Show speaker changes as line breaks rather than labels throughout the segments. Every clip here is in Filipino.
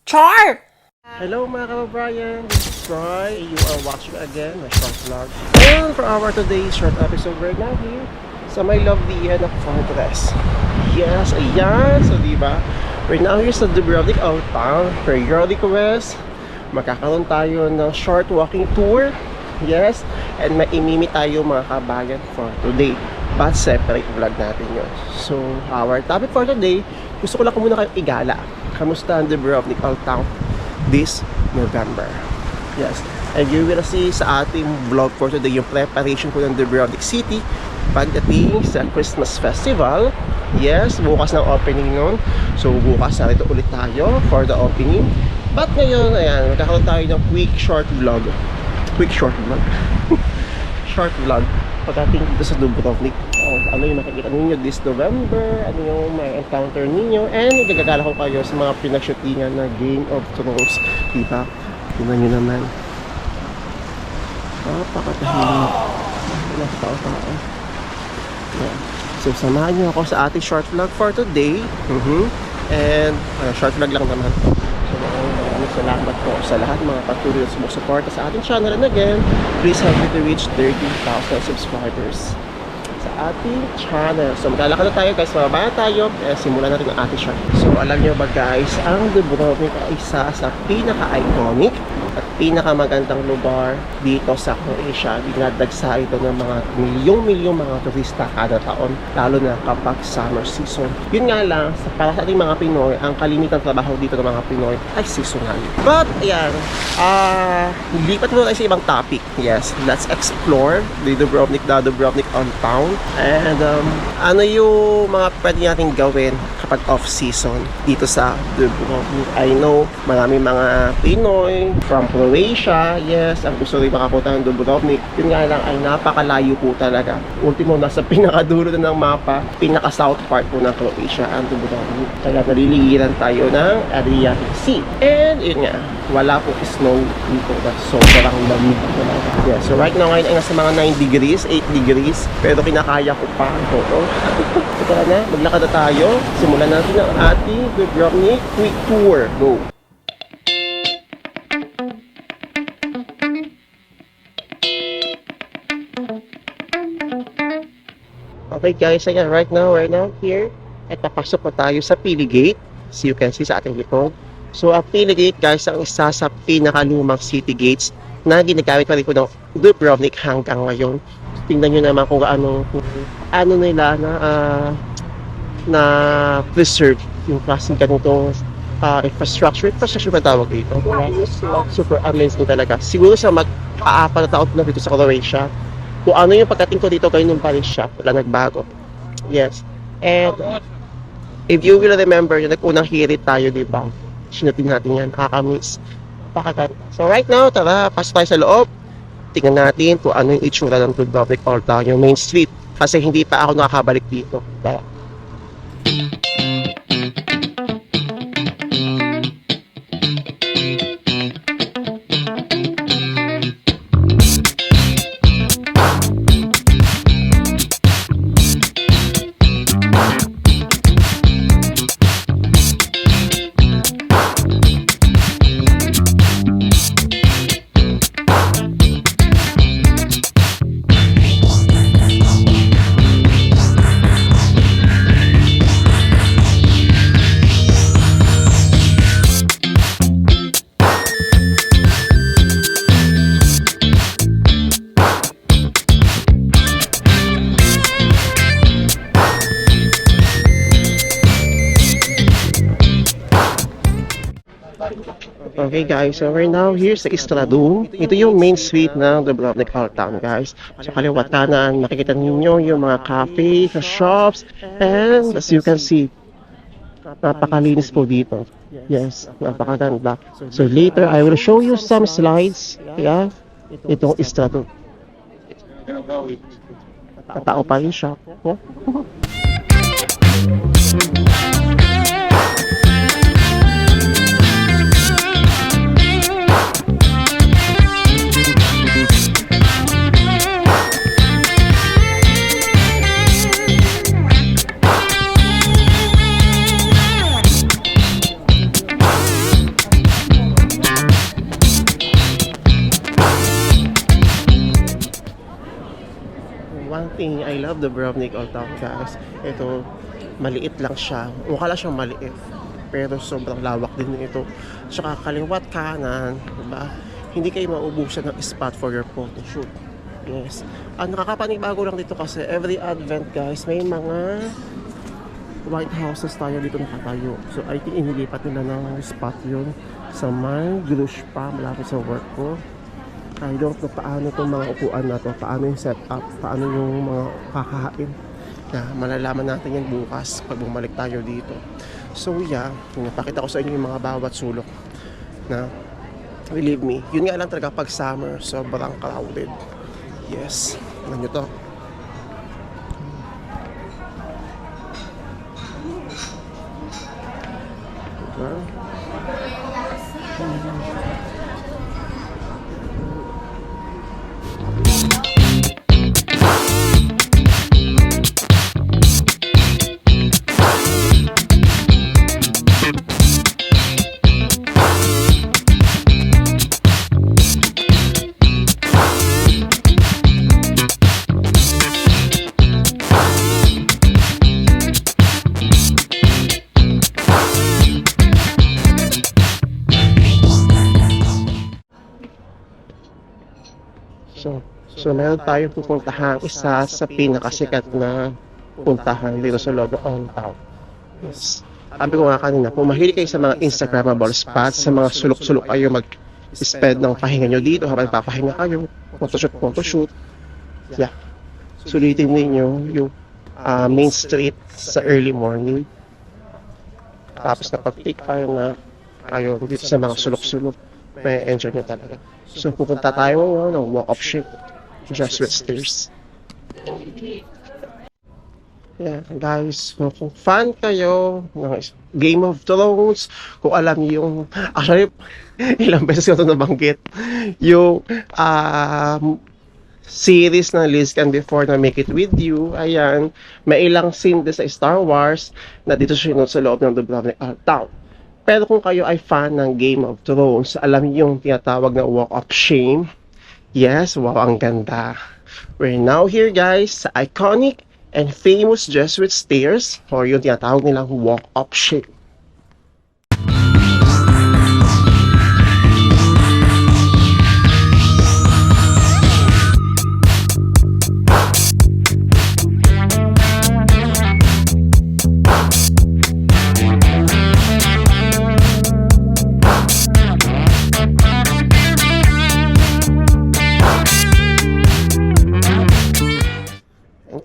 Char!
Hello mga kababayan, this is Troy. You are watching again my short vlog. And for our today's short episode right now here sa my lovely na Fortress. Yes, ayan. So diba, right now here sa Dubrovnik Old Town. For your request, magkakaroon tayo ng short walking tour. Yes, and maimimi tayo mga kabayan for today. But separate vlog natin yun. So our topic for today, gusto ko lang muna kayo igala. Kamusta ang Dubrovnik Old Town this November? Yes, and you will see sa ating vlog for today yung preparation ko ng Dubrovnik City pagdating sa Christmas Festival. Yes, bukas ng opening nun. So bukas narito ulit tayo for the opening. But ngayon, ayan, magkakaroon tayo ng quick short vlog. Short vlog pagdating dito sa Dubrovnik. Ano yung makikita ninyo this November, ano yung may encounter ninyo, and igagagala ko kayo sa mga pinag-shootingan na Game of Thrones. Diba? Tingnan nyo naman. Napakatahimik. Ilang tao-tao. Yeah. So samahan nyo ako sa ating short vlog for today. And short vlog lang naman. So maraming salamat po sa lahat mga patuloy na sumusuporta sa ating channel. And again, please help me to reach 30,000 subscribers sa ating channel. So maglalakad na tayo guys, mababa na tayo, simulan natin ang ating shot. So alam nyo ba guys, ang Dubrovnik ay isa sa pinaka-iconic at pinakamagandang lugar dito sa Croatia. Dinadagsa ito ng mga milyong mga turista kada taon, lalo na kapag summer season. Yun nga lang, para sa ating mga Pinoy, ang kalimitang trabaho dito ng mga Pinoy ay seasonal. But ayan, lipat muna tayo sa ibang topic. Yes, let's explore the Dubrovnik on town. And ano yung mga pwede natin gawin kapag off-season dito sa Dubrovnik. I know maraming mga Pinoy from Croatia, yes, ang gusto rin makapunta ng Dubrovnik. Yun nga lang ay napakalayo po talaga. Ultimo, nasa pinakadulo na ng mapa, pinaka-south part po ng Croatia ang Dubrovnik. Kaya naliligiran tayo ng Adriatic Sea. And yun nga, wala po snow dito. So sobrang lamig talaga. Yeah, so right now ngayon ay nasa mga 9 degrees, 8 degrees. Pero kinakaya ko pa ito. Tara na, maglakad na tayo. Simulan natin ang ating Dubrovnik quick tour. Go! Okay guys, ayan, right now here, at papasok na tayo sa Pili Gate. So you can see sa ating likod. So ang Pili Gate guys, ang isa sa pinakalumang city gates na ginagamit pa rin po ng Dubrovnik hanggang ngayon. Tingnan nyo naman kung ano nila na preserve yung klaseng ganitong infrastructure pa tawag dito. Super amazing talaga. Siguro sa mag-aapat na taon na dito sa Croatia, kung ano yung pagdating ko dito, ganyan pa rin siya. Wala nagbago. Yes. And if you will remember, yung nag-unang hirit tayo, di ba? Sinutin natin yan. Nakakamiss. So right now, tara, pasok tayo sa loob. Tingnan natin kung ano yung itsura ng Dubrovnik Old Town, yung main street. Kasi hindi pa ako nakakabalik dito. Tara. Okay guys, so we're now here sa Istradum. Ito yung main street ng Dubrovnik Old Town guys. Sa kaliwat kanan, makikita ninyo yung mga cafe, shops, and as you can see, napakalinis po dito. Yes, napakaganda. So later, I will show you some slides. Yeah, itong Istradum. Tatao pa rin siya. one thing, I love the Dubrovnik Old Town, guys. Ito, maliit lang siya. Mukha lang siyang maliit. Pero sobrang lawak din ito. Tsaka kaliwat kanan, diba? Hindi kayo maubusan ng spot for your photo shoot. Yes. Ang nakakapanibago lang dito kasi every Advent, guys, may mga white houses tayo dito nakatayo. So, I think inilipat nila ng spot yun sa may Grush pa, malapit sa work ko. I don't know paano itong mga upuan na to, paano yung setup, paano yung mga kakahain. Malalaman natin yan bukas pag bumalik tayo dito. So yeah, napakita ko sa inyo yung mga bawat sulok na, believe me, yun nga lang talaga pag summer, sobrang crowded. Yes, ano nyo to? Diba? So meron tayong pupuntahan isa sa pinakasikat na puntahan dito sa loob ng Old Town. Yes. Sabi ko nga kanina, kung mahilig kayo sa mga Instagrammable spots, sa mga sulok-sulok kayo mag-spend ng pahinga nyo dito habang papahinga kayo, photoshoot. Yeah. Sulitin ninyo yung main street sa early morning. Tapos kapag-take kayo dito sa mga sulok-sulok, may enjoy nyo talaga. So pupunta tayo ng walk-up ship, Jesuit Stairs. Yeah, guys, kung fan kayo ng Game of Thrones, kung alam niyo yung, actually, ilang beses ko ito nabanggit, yung series ng Liz Can Before na Make It With You, ayan, may ilang scene din sa Star Wars na dito sinunod sa loob ng Dubrovnik Old Town. Pero kung kayo ay fan ng Game of Thrones, alam niyo yung tinatawag na Walk of Shame. Yes, wow, ang ganda. We're now here, guys, sa iconic and famous Jesuit Stairs, or yung tinatawag nilang Walk of Shame.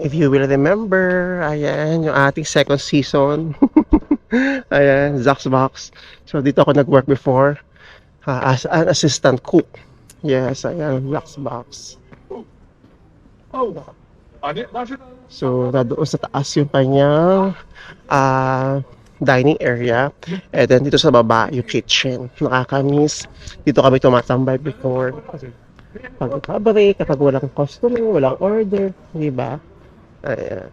If you will remember, ayan, yung ating second season. Ayan, Zach's Box. So, dito ako nag-work before as an assistant cook. Yes, ayan, Zach's Box. So, doon sa taas yung kanyang dining area. And then, dito sa baba, yung kitchen. Nakakamiss. Dito kami tumatambay before. Pag break, kapag walang customer, walang order, di ba? Ayan.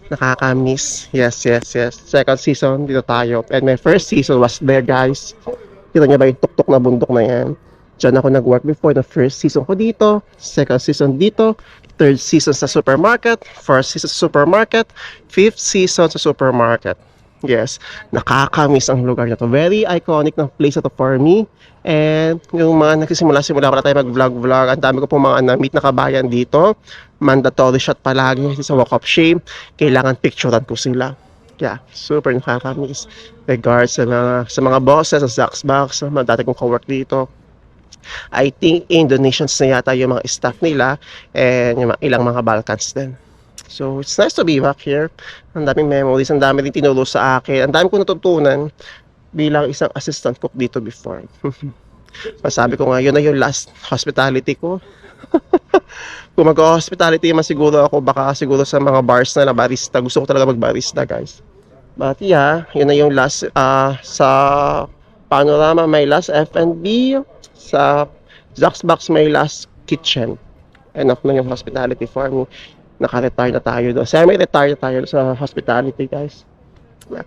Nakakamiss. Yes. Second season, dito tayo. And my first season was there, guys. Kita niya ba yung tuktok na bundok na yan? Diyan ako nag-work before. The first season ko dito. Second season dito. Third season sa supermarket. Fourth season sa supermarket. Fifth season sa supermarket. Yes. Nakakamiss ang lugar na to. Very iconic ng place na to for me. And yung mga nagsisimula para tayo mag-vlog. Ang dami ko pong mga na-meet na kabayan dito. Mandatory shot palagi sa Walk of Shame. Kailangan picturean ko sila. Yeah, super nakakamiss. Regards sa mga bosses, sa Zach's Box, sa mga dati kong ka-work dito. I think Indonesians na yata yung mga staff nila and yung ilang mga Balkans din. So, it's nice to be back here. Ang daming memories, ang dami rin tinuro sa akin. Ang dami ko natutunan bilang isang assistant cook dito before. Masabi ko nga, yun na yung last hospitality ko. Kung mag-hospitality man siguro ako, baka siguro sa mga bars na barista. Gusto ko talaga mag-barista, guys. But yeah, yun na yung last sa Panorama, may last F&B. Sa Zach's Box, may last kitchen. Enough na yung hospitality for me. Naka-retire na tayo doon. Semi-retire na tayo sa hospitality, guys. Yeah.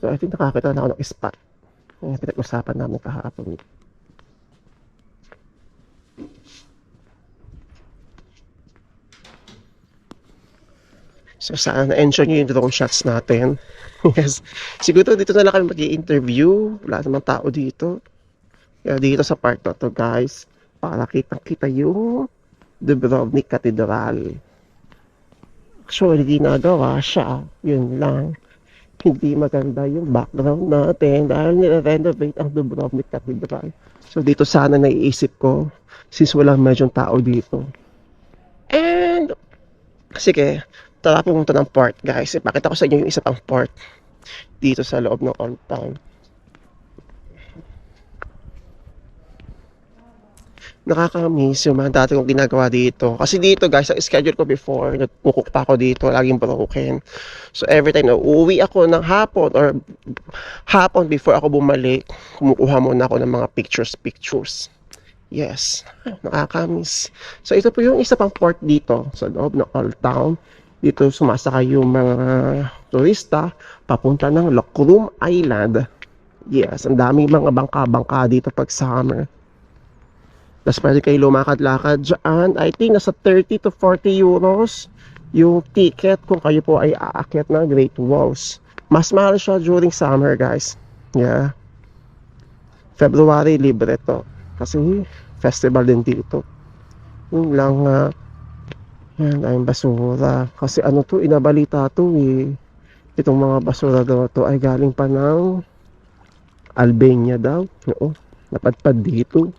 So, I think nakakita na ako ng spot. Yung pinag-usapan namin kahapon. So, sana na-enjoy nyo yung drone shots natin. Yes. Siguro dito na lang kami mag-i-interview. Wala namang tao dito. Kaya dito sa part na to, guys, para kitang-kita yung Dubrovnik Cathedral. Actually, ginagawa siya. Yun lang. Hindi maganda yung background natin dahil nire-renovate ang Dubrovnik Cathedral. So, dito sana naiisip ko since walang medyong tao dito. And, sige, tara pumunta ng port, guys. Ipakita ko sa inyo yung isa pang port dito sa loob ng Old Town. Nakaka-miss yung mga dati kong ginagawa dito. Kasi dito, guys, ang schedule ko before, nagkukuk pa ako dito, laging broken. So, every time na uuwi ako ng hapon or hapon before ako bumalik, kumukuha muna ako ng mga pictures. Yes, nakaka-miss. So, ito po yung isa pang port dito sa loob ng Old Town. Dito sumasakay yung mga turista papunta ng Lokrum Island. Yes, ang daming mga bangka-bangka dito pag summer. Tapos pwede kayo lumakad-lakad dyan. I think nasa 30 to 40 euros yung ticket kung kayo po ay aakyat ng Great Walls. Mas mahal siya during summer, guys. Yeah. February, libre to. Kasi festival din dito. Yun lang nga. Yan, ay basura. Kasi ano to, inabalita to eh. Itong mga basura daw to ay galing pa ng Albania daw. Oo, napadpad dito.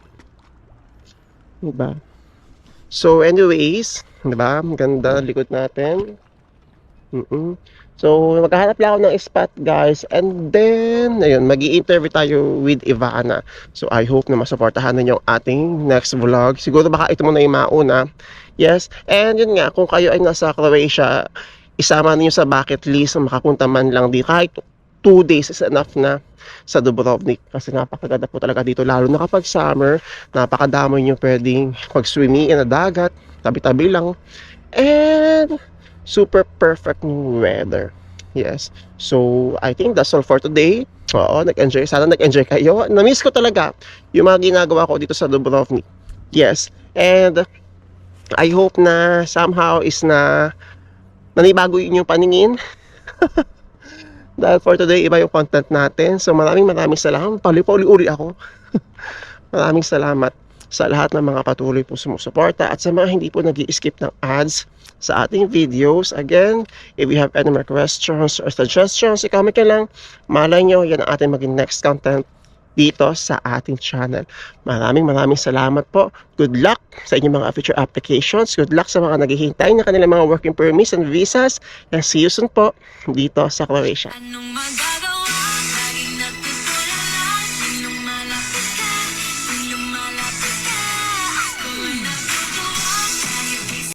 Diba? So anyways, diba? Ganda likod natin. So maghahanap lang ako ng spot, guys. And then, ayun, mag-i-interview tayo with Ivana. So I hope na masuportahan ninyo yung ating next vlog. Siguro baka ito muna yung mauna. Yes. And yun nga, kung kayo ay nasa Croatia, isama niyo sa bucket list na makapunta man lang dito. Kahit 2 days is enough na sa Dubrovnik kasi napakaganda po talaga dito, lalo na kapag summer. Napakadami nyo pwedeng pag-swimming in the dagat, tabi-tabi lang, and super perfect weather. Yes, so I think that's all for today. Oo, nag-enjoy, sana nag-enjoy kayo. Na-miss ko talaga yung mga ginagawa ko dito sa Dubrovnik. Yes, and I hope na somehow is na nanibago yun yung paningin. Dahil for today, iba yung content natin. So maraming salamat. Pali-uli ako. Maraming salamat sa lahat ng mga patuloy po sumusuporta at sa mga hindi po nag-i-skip ng ads sa ating videos. Again, if you have any more questions or suggestions, i-comment ka lang. Malay nyo, yan ang ating maging next content dito sa ating channel. Maraming salamat po. Good luck sa inyong mga future applications. Good luck sa mga naghihintay na kanilang mga working permits and visas. And see you soon po dito sa Croatia.